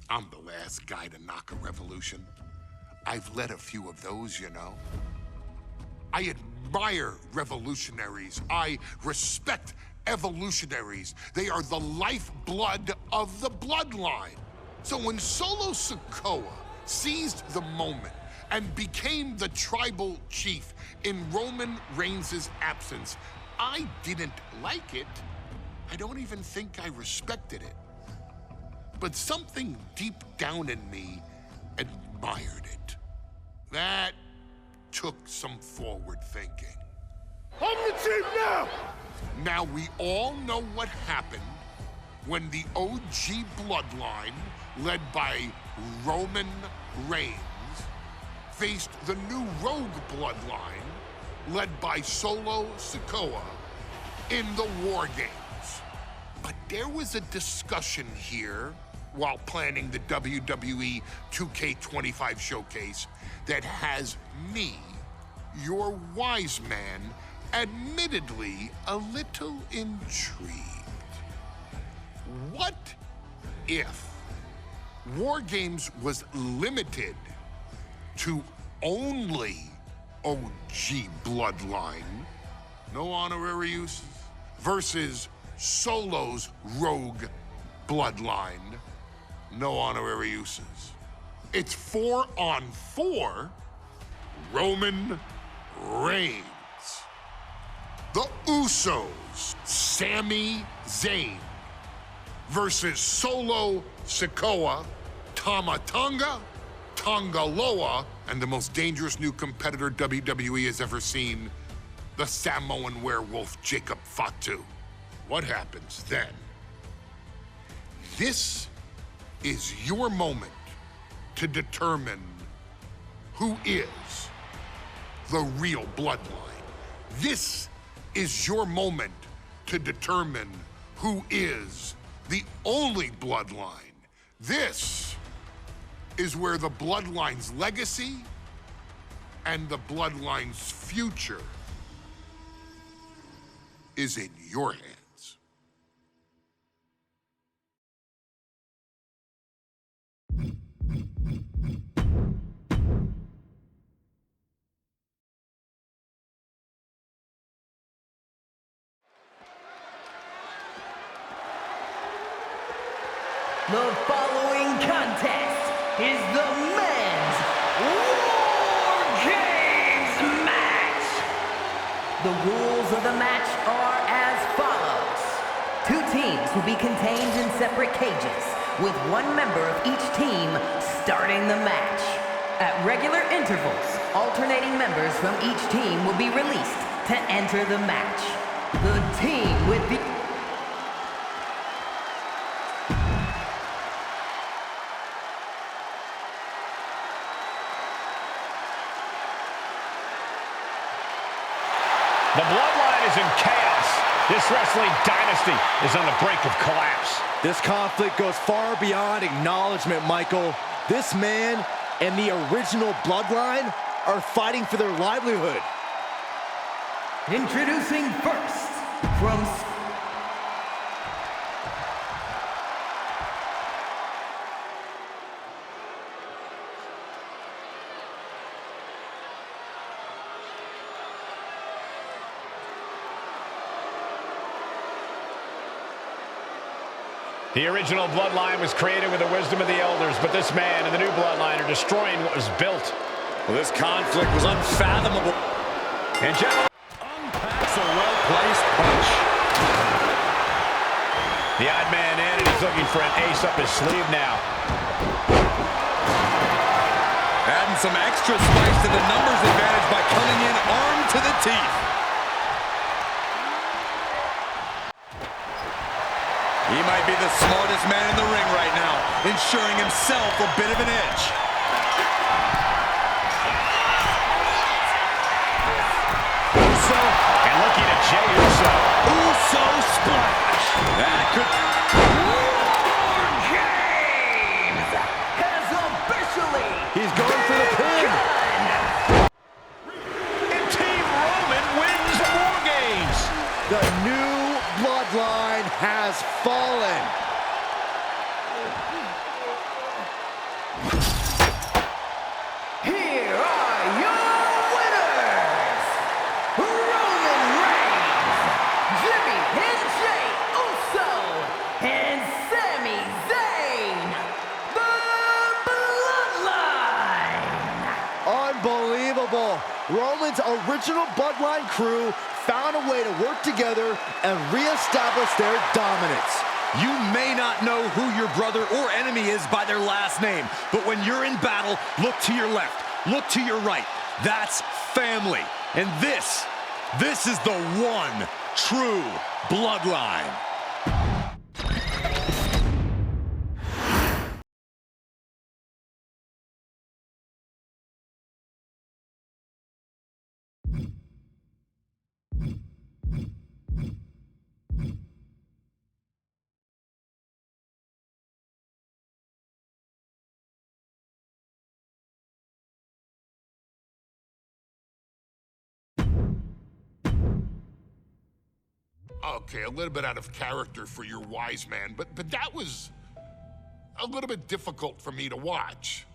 I'm the last guy to knock a revolution. I've led a few of those, you know. I admire revolutionaries. I respect evolutionaries. They are the lifeblood of the bloodline. So when Solo Sikoa seized the moment and became the tribal chief in Roman Reigns' absence, I didn't like it. I don't even think I respected it. But something deep down in me admired it. That took some forward thinking. I'm the chief now! Now we all know what happened when the OG bloodline, led by Roman Reigns, faced the new rogue bloodline, led by Solo Sikoa, in the War Games. But there was a discussion here while planning the WWE 2K25 showcase that has me, your wise man, admittedly a little intrigued. What if War Games was limited to only OG bloodline, no honorary uses, versus Solo's rogue bloodline, no honorary uses? It's 4-on-4 Roman Reigns. The Usos, Sami Zayn, versus Solo Sikoa, Tama Tonga, Tonga Loa, and the most dangerous new competitor WWE has ever seen, the Samoan werewolf Jacob Fatu. What happens then? This is your moment to determine who is the real bloodline. This is your moment to determine who is the only bloodline. This is where the bloodline's legacy and the bloodline's future is in your hands. The following contest is the men's War Games match. The rules of the match are as follows. 2 teams will be contained in separate cages, with 1 member of each team starting the match. At regular intervals, alternating members from each team will be released to enter the match. The team with the The Bloodline is in chaos. This wrestling dynasty is on the brink of collapse. This conflict goes far beyond acknowledgement, Michael. This man and the original Bloodline are fighting for their livelihood. Introducing first, from The original Bloodline was created with the wisdom of the elders, but this man and the new Bloodline are destroying what was built. Well, this conflict was unfathomable. And gentlemen, unpacks a well-placed punch. the odd man in, and he's looking for an ace up his sleeve now. Adding some extra spice to the numbers advantage by coming in armed to the teeth. He might be the smartest man in the ring right now, ensuring himself a bit of an edge. Uso, and looking at Jey Uso. Uso splash. That could... War Games has officially He's going for the pin. And Team Roman wins the War Games. The new Bloodline has fallen. Here are your winners, Roman Reigns, Jimmy and Jey Uso, and Sami Zayn, the Bloodline. Unbelievable. Roman's original Bloodline crew found a way to work together and reestablish their dominance. You may not know who your brother or enemy is by their last name, but when you're in battle, look to your left, look to your right. That's family. And this is the one true Bloodline. Okay, a little bit out of character for your wise man, but that was a little bit difficult for me to watch.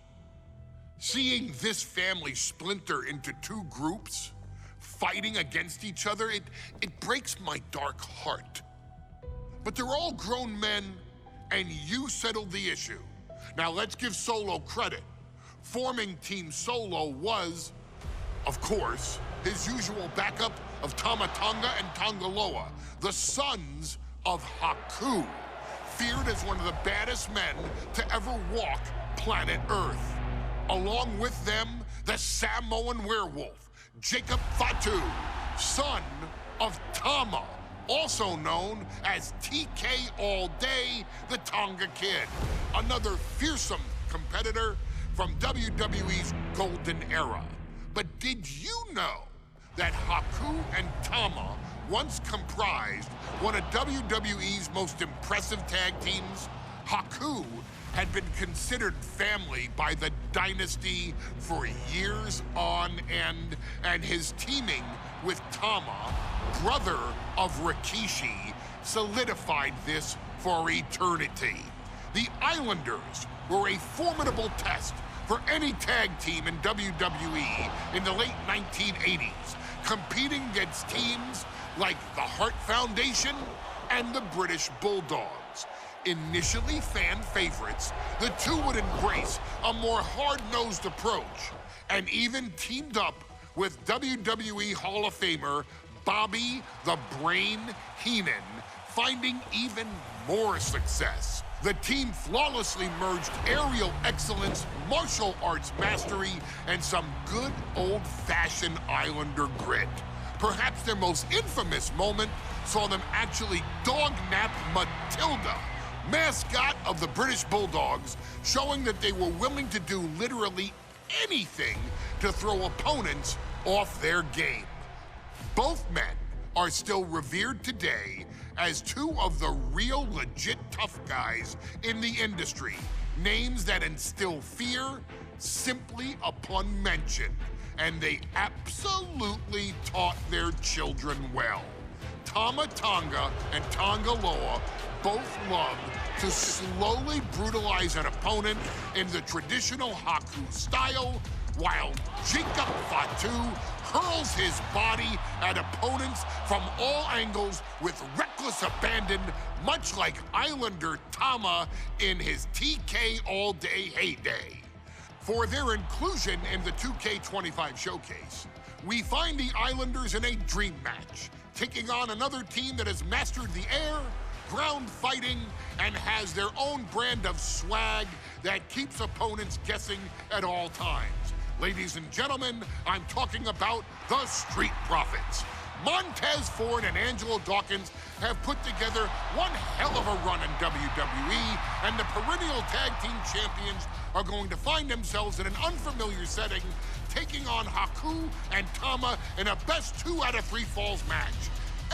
Seeing this family splinter into two groups, fighting against each other, it breaks my dark heart. But they're all grown men, and you settled the issue. Now let's give Solo credit. Forming Team Solo was, of course, his usual backup of Tama Tonga and Tonga Loa, the sons of Haku, feared as one of the baddest men to ever walk planet Earth. Along with them, the Samoan werewolf, Jacob Fatu, son of Tama, also known as TK All Day, the Tonga Kid, another fearsome competitor from WWE's golden era. But did you know that Haku and Tama once comprised one of WWE's most impressive tag teams? Haku had been considered family by the Dynasty for years on end, and his teaming with Tama, brother of Rikishi, solidified this for eternity. The Islanders were a formidable test for any tag team in WWE in the late 1980s, competing against teams like the Hart Foundation and the British Bulldogs. Initially fan favorites, the two would embrace a more hard-nosed approach and even teamed up with WWE Hall of Famer Bobby the Brain Heenan, finding even more success. The team flawlessly merged aerial excellence, martial arts mastery, and some good old-fashioned Islander grit. Perhaps their most infamous moment saw them actually dog-nap Matilda, mascot of the British Bulldogs, showing that they were willing to do literally anything to throw opponents off their game. Both men are still revered today as two of the real legit tough guys in the industry, names that instill fear simply upon mention, and they absolutely taught their children well. Tama Tonga and Tonga Loa both loved to slowly brutalize an opponent in the traditional Haku style, while Jacob Fatu hurls his body at opponents from all angles with reckless abandon, much like Islander Tama in his TK All Day heyday. For their inclusion in the 2K25 Showcase, we find the Islanders in a dream match, taking on another team that has mastered the air, ground fighting, and has their own brand of swag that keeps opponents guessing at all times. Ladies and gentlemen, I'm talking about the Street Profits. Montez Ford and Angelo Dawkins have put together one hell of a run in WWE, and the perennial tag team champions are going to find themselves in an unfamiliar setting, taking on Haku and Tama in a best 2 out of 3 falls match.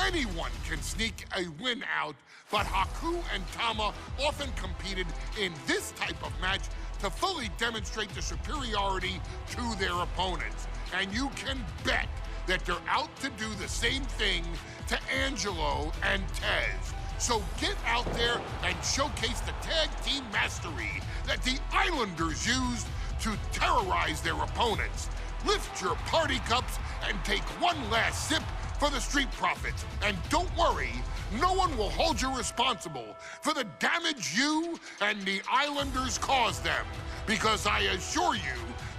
Anyone can sneak a win out, but Haku and Tama often competed in this type of match to fully demonstrate the superiority to their opponents. And you can bet that they're out to do the same thing to Angelo and Tez, So get out there and showcase the tag team mastery that the Islanders used to terrorize their opponents. Lift your party cups and take one last sip for the Street Profits. And don't worry, no one will hold you responsible for the damage you and the Islanders caused them. Because I assure you,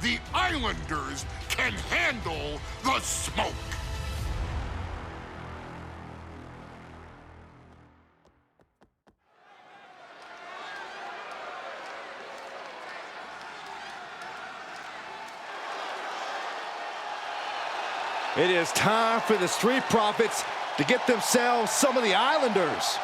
the Islanders can handle the smoke. It is time for the Street Profits to get themselves some of the Islanders.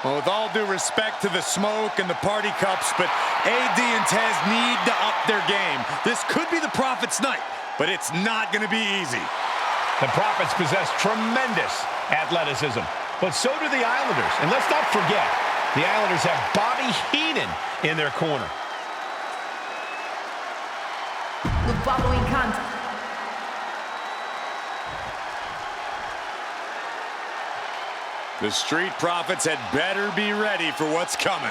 Well, with all due respect to the smoke and the party cups, but AD and Tez need to up their game. This could be the Profits' night, but it's not going to be easy. The Profits possess tremendous athleticism, but so do the Islanders. And let's not forget, the Islanders have Bobby Heenan in their corner. The following contest. The Street Profits had better be ready for what's coming.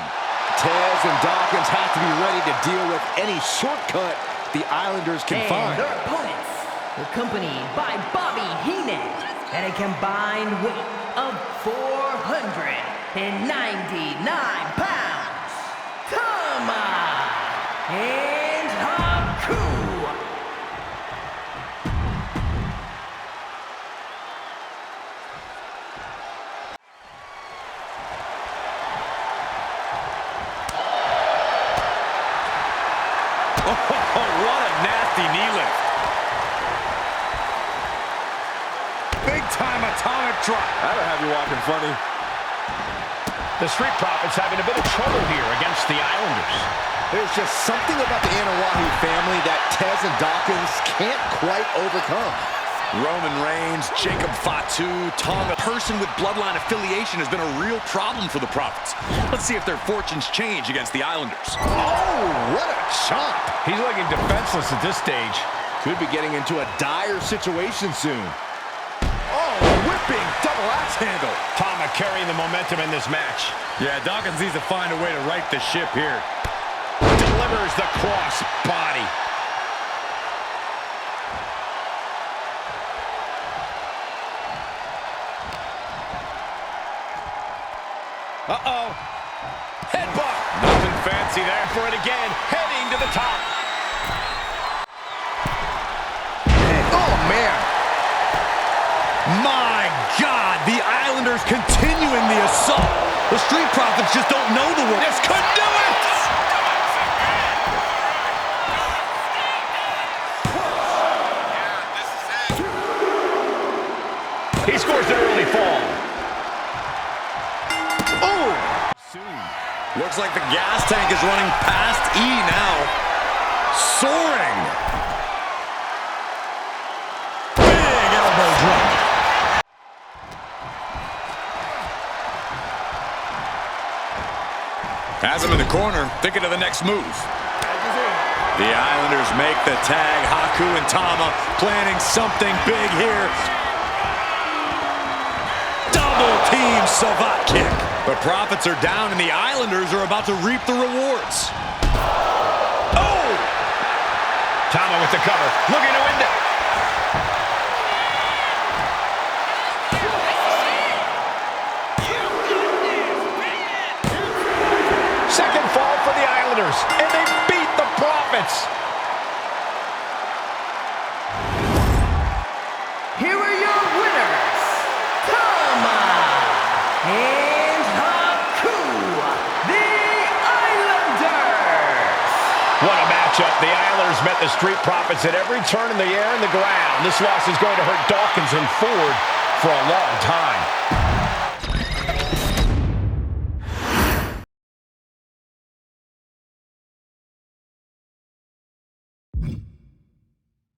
Tez and Dawkins have to be ready to deal with any shortcut the Islanders can find. Their opponents, accompanied by Bobby Heenan at a combined weight of 499 pounds, Tama and Haku. What a nasty knee lift. Big time atomic drop. That'll have you walking funny. The Street Profits having a bit of trouble here against the Islanders. There's just something about the Anawahi family that Tez and Dawkins can't quite overcome. Roman Reigns, Jacob Fatu, Tonga. A person with bloodline affiliation has been a real problem for the Profits. Let's see if their fortunes change against the Islanders. Oh, what a chomp. He's looking defenseless at this stage. Could be getting into a dire situation soon. Oh, whipping double axe handle. Tama carrying the momentum in this match. Yeah, Dawkins needs to find a way to right the ship here. Delivers the cross body. Uh-oh. Headbutt. Nothing fancy there for it again. Heading to the top. Oh, man. My God, the Islanders continuing the assault. The Street Profits just don't know the word. This could do it! He scores an early fall. Looks like the gas tank is running past E now. Soaring. Big elbow drop. Has him in the corner, thinking of the next move. The Islanders make the tag. Haku and Tama planning something big here. Double team Savat kick. The Profits are down and the Islanders are about to reap the rewards. Oh! Tama with the cover, looking to win it. Second fall for the Islanders, and they beat the Profits. Here are your winners, Tama and Haku, the Islanders. What a matchup. The Islanders met the Street Profits at every turn in the air and the ground. This loss is going to hurt Dawkins and Ford for a long time.